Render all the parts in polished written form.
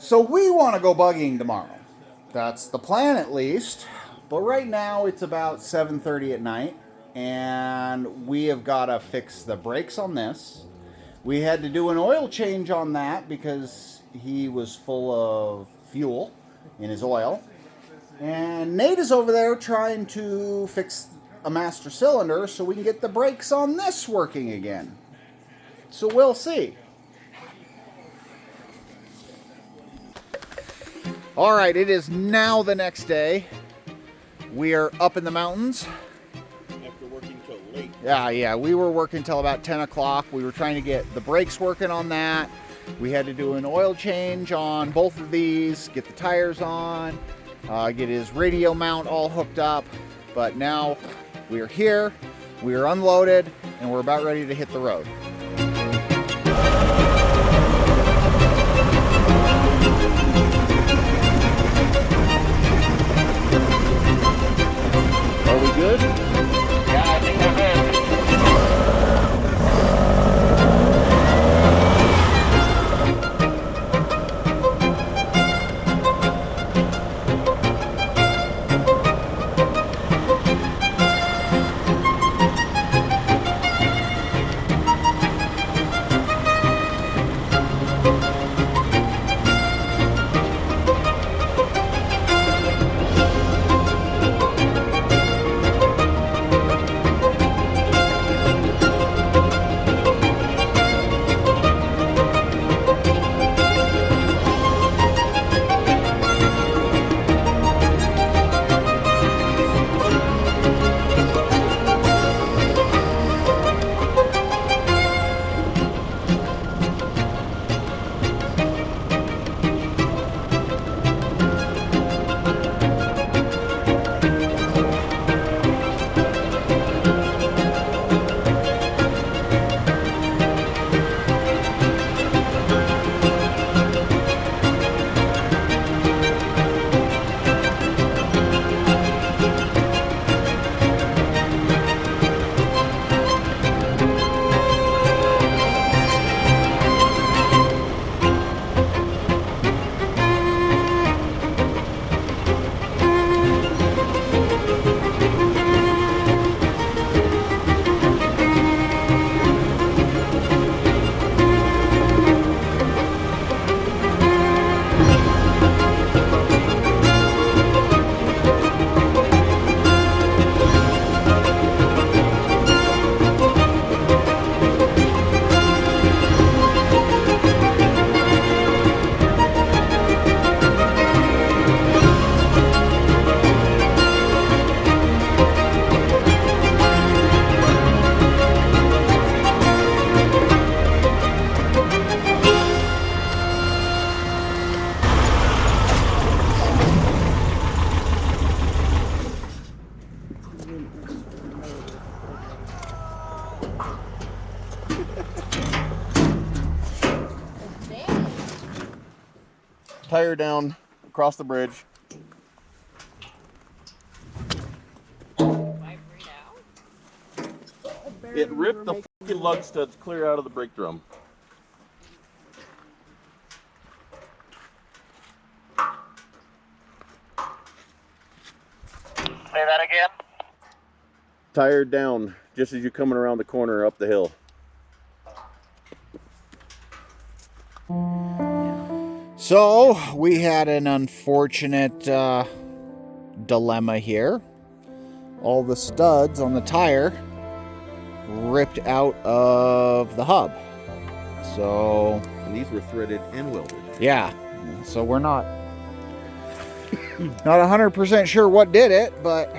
So we want to go buggying tomorrow. That's the plan at least. But right now it's about 7:30 at night and we have got to fix the brakes on this. We had to do an oil change on that because he was full of fuel in his oil. And Nate is over there trying to fix a master cylinder so we can get the brakes on this working again. So we'll see. All right, it is now the next day. We are up in the mountains. After working till late. Yeah, we were working till about 10 o'clock. We were trying to get the brakes working on that. We had to do an oil change on both of these, get the tires on, get his radio mount all hooked up. But now we are here, we are unloaded, and we're about ready to hit the road. Are we good? Yeah, I think we're good. Tire down across the bridge. It ripped the fucking lug studs clear out of the brake drum. Say that again? Tire down just as you're coming around the corner up the hill. So we had an unfortunate dilemma here. All the studs on the tire ripped out of the hub. So, And these were threaded and welded. yeah. So we're not 100% sure what did it, but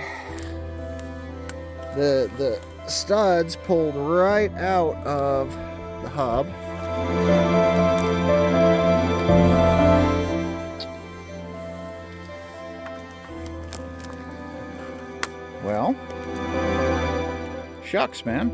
the studs pulled right out of the hub. Well, shucks, man.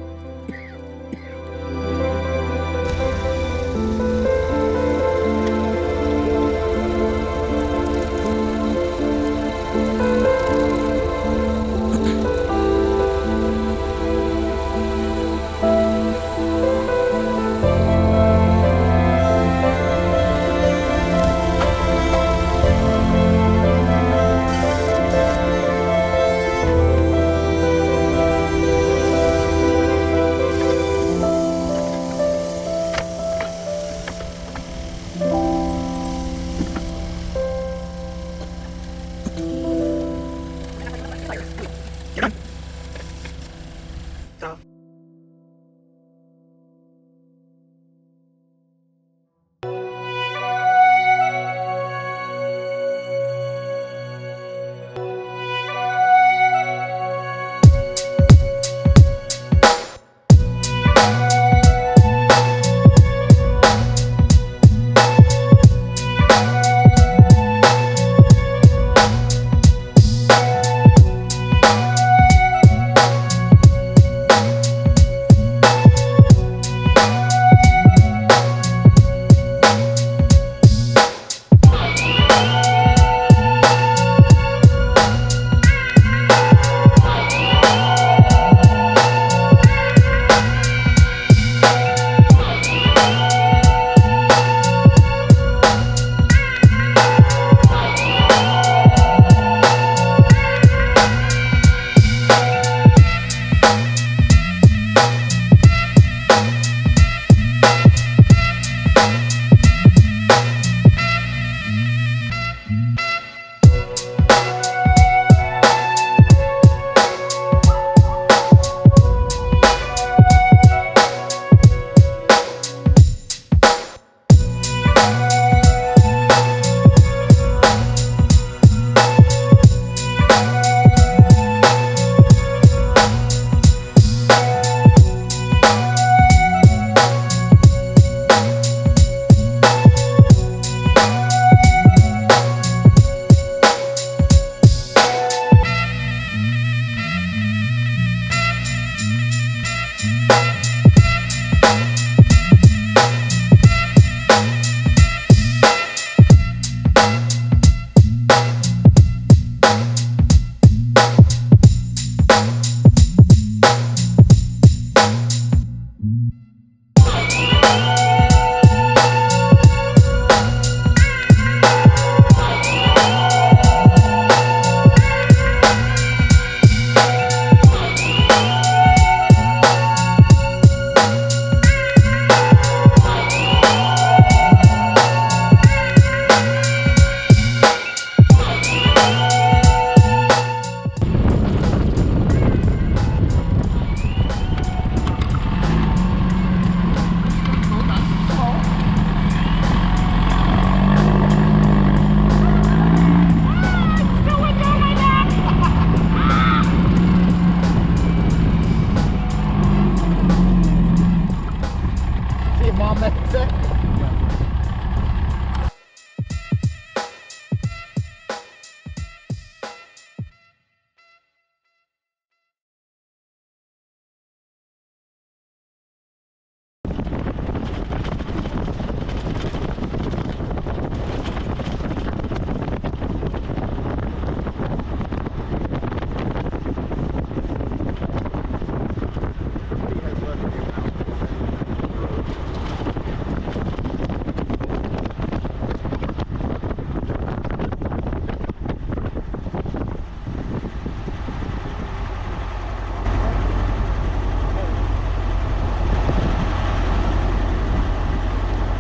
Exactly.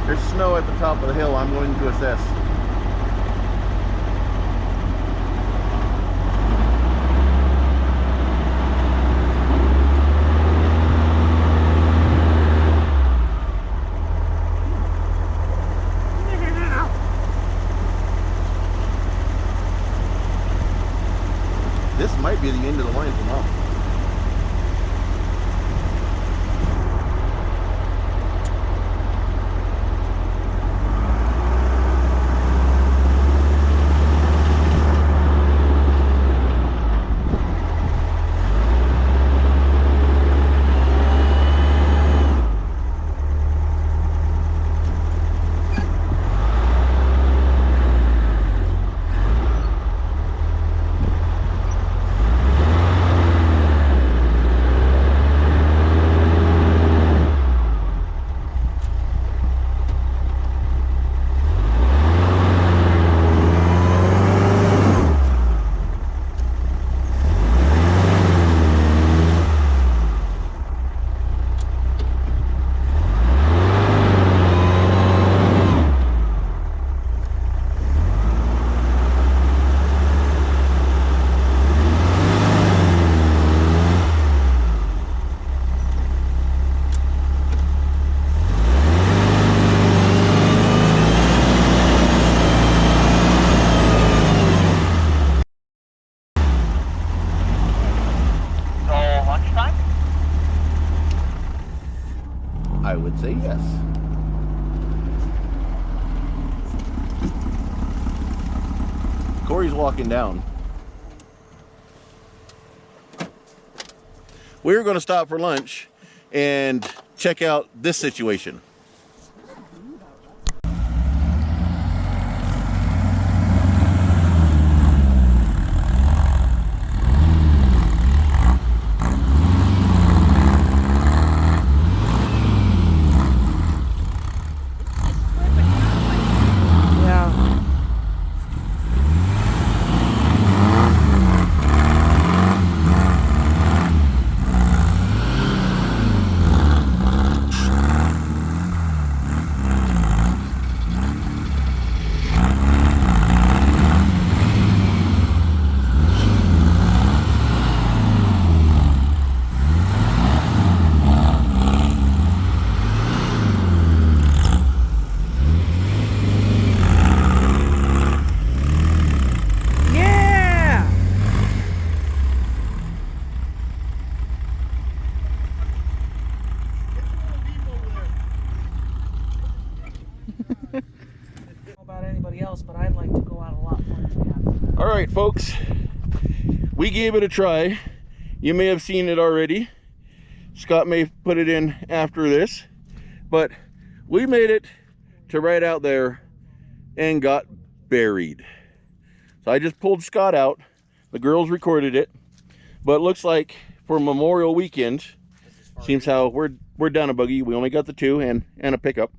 There's snow at the top of the hill. I'm going to assess. This might be the end of the line for Mom. I would say yes. Corey's walking down. We're going to stop for lunch and check out this situation. About anybody else, but I'd like to go out a lot more than we have. All right, folks, we gave it a try. You may have seen it already. Scott may put it in after this, but we made it to right out there and got buried. So I just pulled Scott out. The girls recorded it, but it looks like for Memorial Weekend, seems how we're down a buggy. We only got the two and a pickup.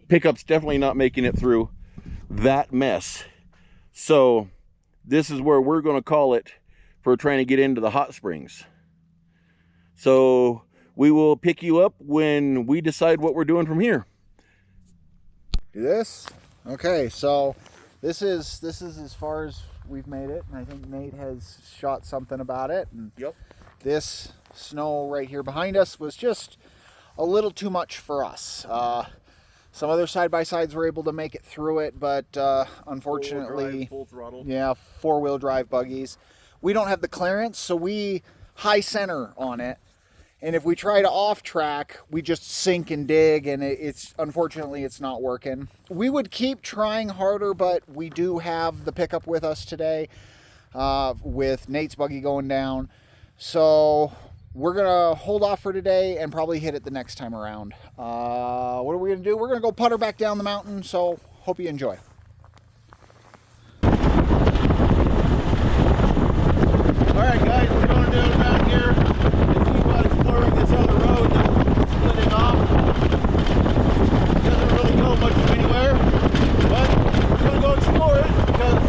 Pickup's definitely not making it through that mess. So this is where we're going to call it for trying to get into the hot springs. So we will pick you up when we decide what we're doing from here. Do this? Okay, so this is as far as we've made it, and I think Nate has shot something about it. And Yep. this snow right here behind us was just a little too much for us. Some other side-by-sides were able to make it through it, but unfortunately, full throttle. yeah, four-wheel drive buggies. We don't have the clearance, so we high center on it, And if we try to off track, we just sink and dig, and unfortunately it's not working. We would keep trying harder, but we do have the pickup with us today, with Nate's buggy going down. So we're gonna hold off for today and probably hit it the next time around. What are we gonna do? We're gonna go putter back down the mountain, so hope you enjoy. Alright guys, we're going down the mountain here to see about exploring this other road that's splitting off. Doesn't really go much anywhere, but we're going to go explore it because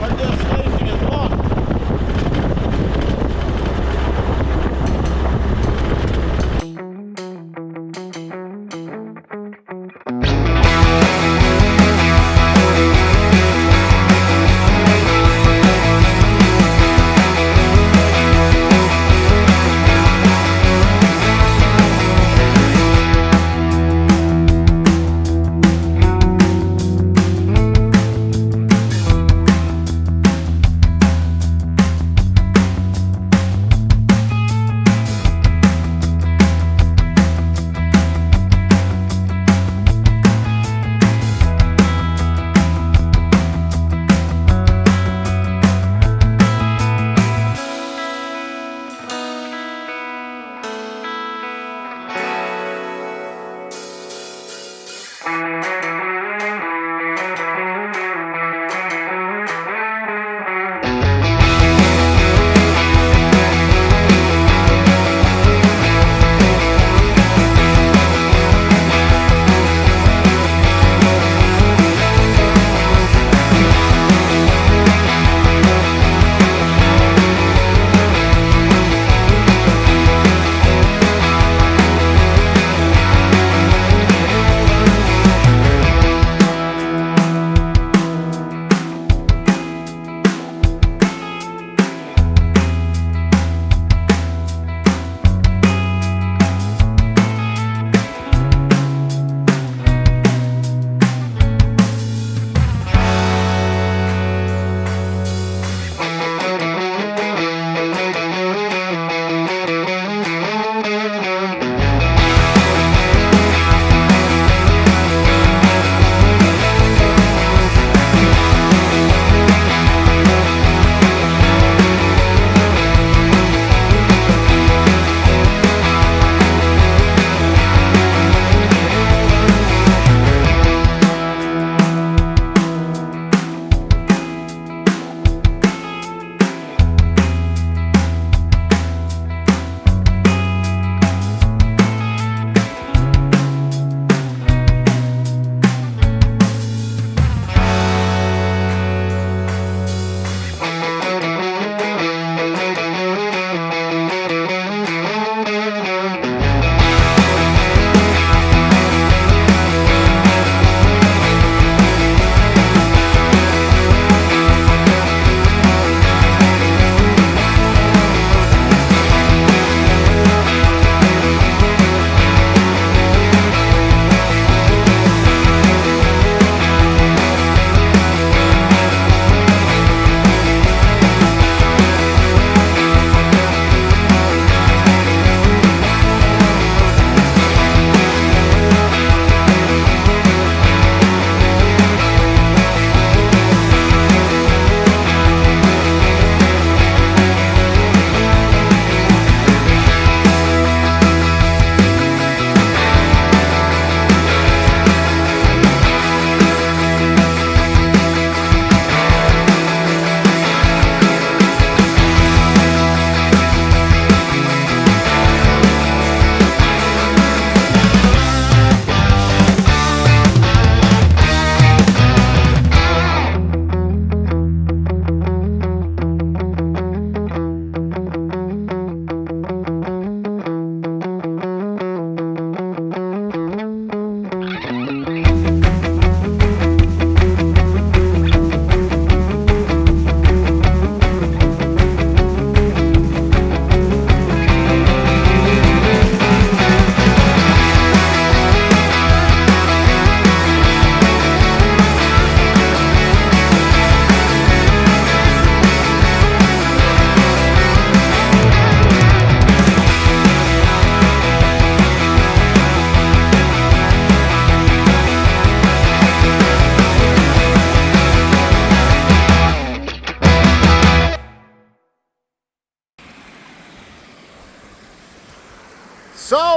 our destination is locked.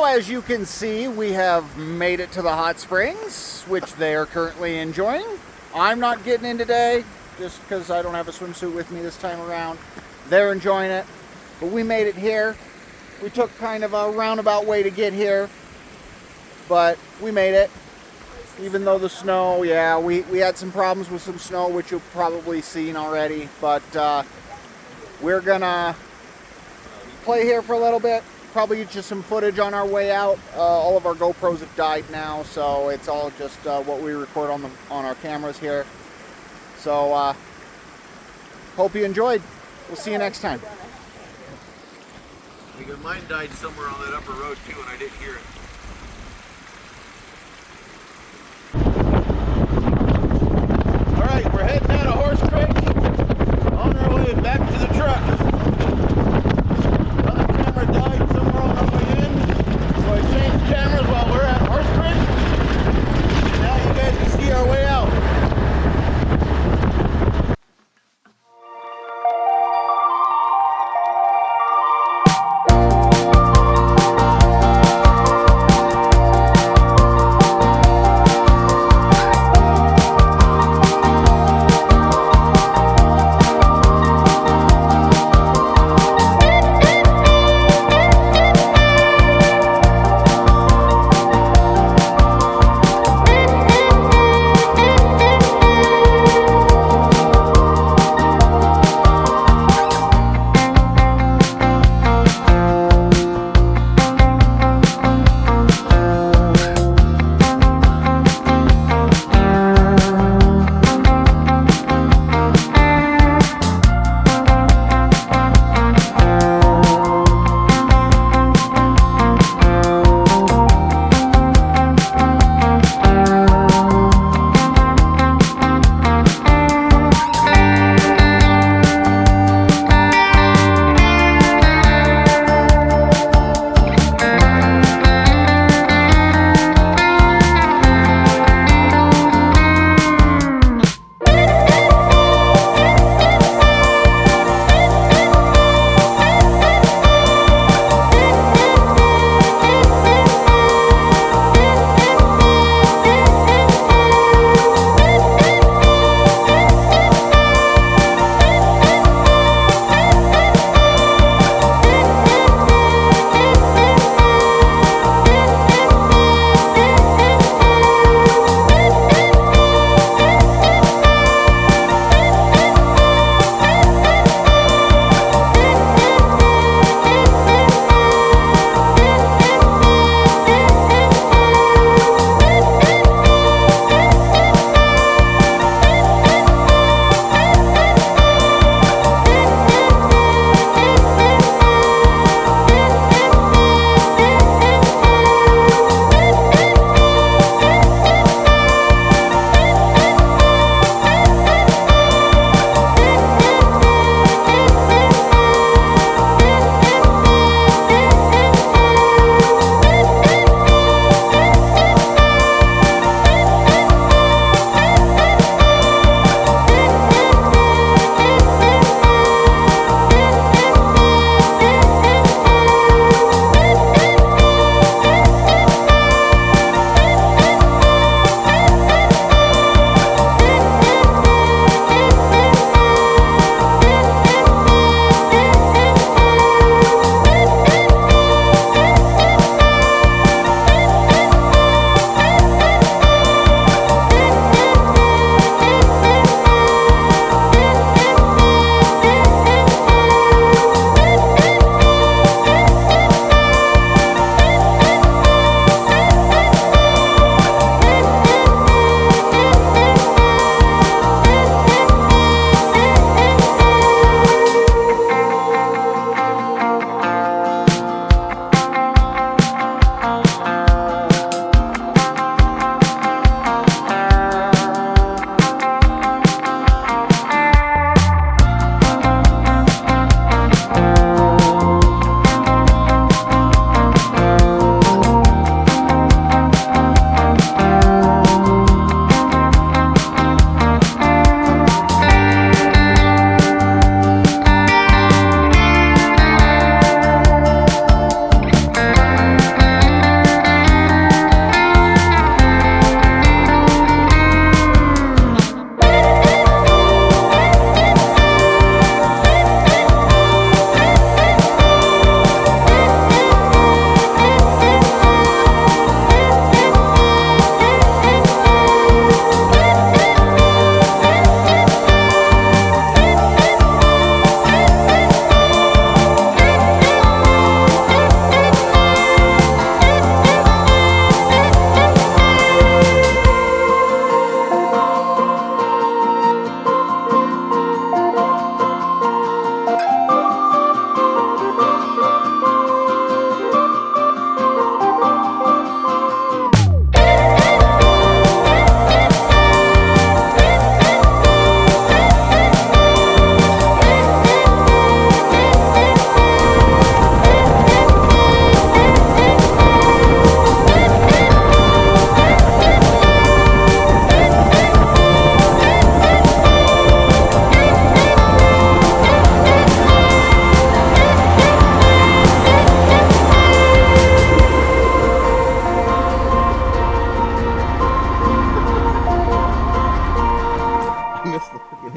as you can see, we have made it to the hot springs, which they are currently enjoying. I'm not getting in today, just because I don't have a swimsuit with me this time around. They're enjoying it, but we made it here. We took kind of a roundabout way to get here, but we made it. Even though the snow, yeah, we had some problems with some snow, which you've probably seen already, but we're gonna play here for a little bit. Probably get you some footage on our way out. All of our GoPros have died now, so it's all just what we record on our cameras here. So hope you enjoyed. We'll see you next time. Because mine died somewhere on that upper road too, and I didn't hear it. All right, we're heading out of Horse Creek on our way back to the truck. Other camera died somewhere on our way in, so I changed cameras while we're at Horse Creek. Now you guys can see our way out.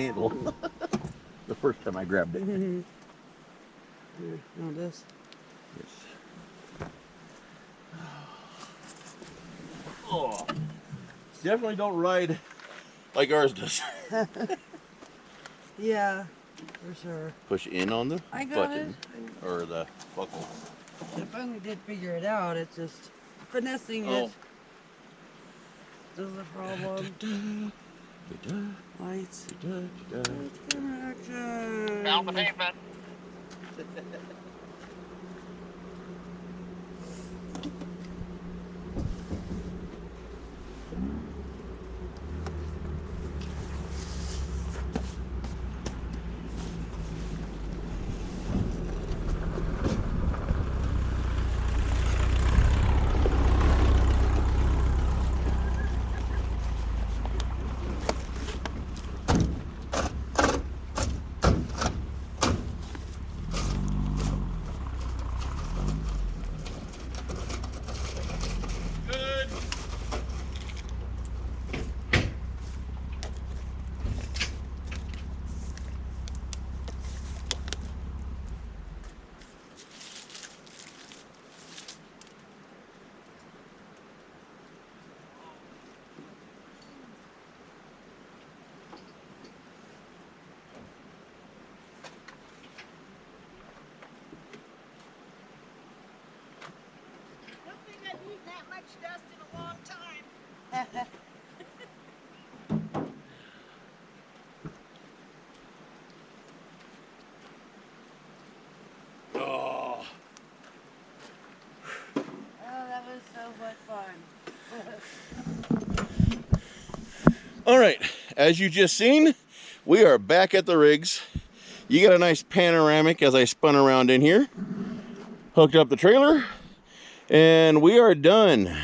handle. The first time I grabbed it. No, this. Yes. Oh, definitely don't ride like ours does. Yeah, for sure. Push in on the I got button or the buckle. I finally did figure it out. It's just finessing it is the problem. Lights. Lights, camera action. Found the pavement. Good. Don't think I've eaten that much dust in a long time. Oh. Oh, that was so much fun. All right, as you just seen, we are back at the rigs. You got a nice panoramic as I spun around in here, hooked up the trailer, and we are done.